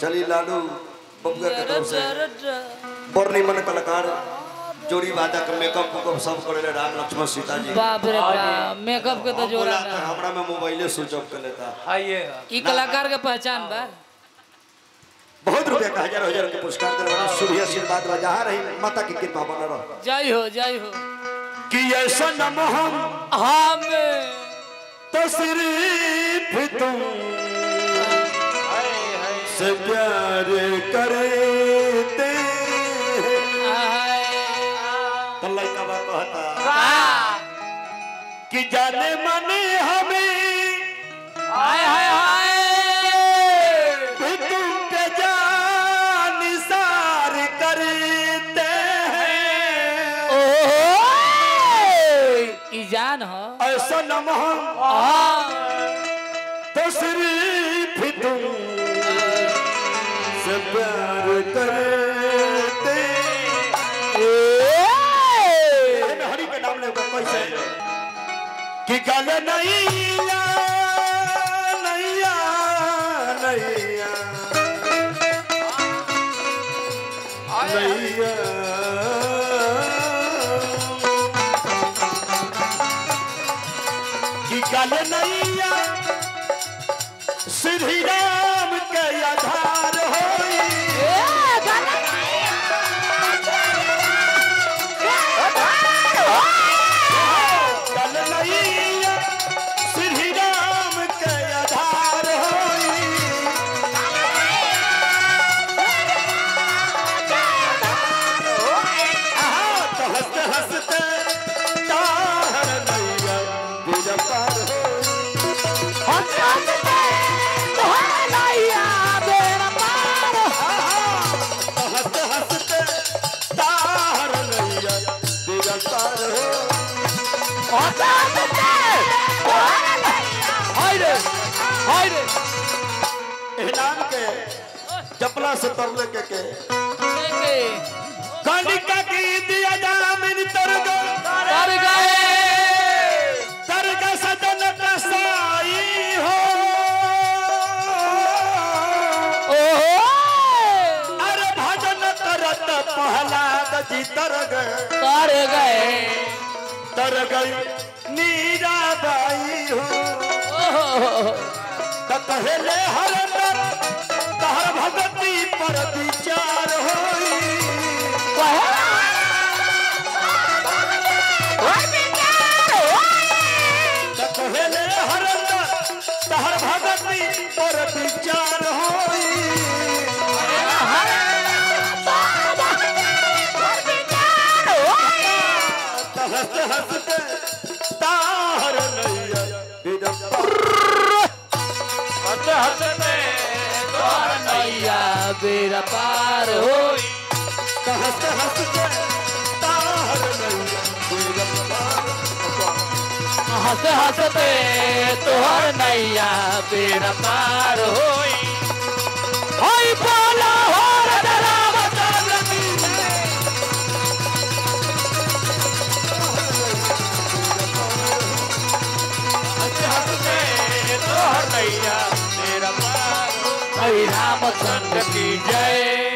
चली लालू बबुआ के तरफ से बरनी मन कलाकार जोड़ी वादा के मेकअप को सब करे राम लक्ष्मण सीता जी बाप रे बाप मेकअप के तो जोड़ा ना हमरा में मोबाइले स्विच ऑफ कर लेता हां ये ई कलाकार के पहचान बा बहुत रुपया का हजार के पुरस्कार दिलवाना शुभ आशीर्वाद बा जहां रही माता की कृपा बना रहो जय हो कि ऐसा नम हम तो सिर्फ तुम से प्यार करते लड़का बा कहता कि जाने मने हमें हाय हाय हाय तुम पे जान निसार करते हैं ओ ई जान हो ऐसा नम तो सिर्फ तुम से प्यार करते हरि के नाम ले कैसे कि गल नैया नैया नैया नैया कि गल नैया श्री राम के आधार होई गल नैया श्री राम के आधार होई तो हंसते हंसते ताहर नैया बीजा पार होई हंसते हंसते ताहर नैया बीजा पार नाम के चपला से तरले के कालिका की दिया जामिन तर गए सदन कसाई हो अरे भजन करत प्रहलाद जी तर गई मीराबाई हो कहले हर तहर भगती पर विचार होई कहले हर तहर भगती पर विचार होई हंसते हंसते ताहर नैया हंसते हंसते तोहर नैया बेरा पार होई हंसते हंसते ताहर नैया हंसते हंसते तोहर नैया बेरा पार होई होई बोला हो राम चंद्र की हंसते हंसते तोहर नैया मेरा पार रामचंद्र की जय।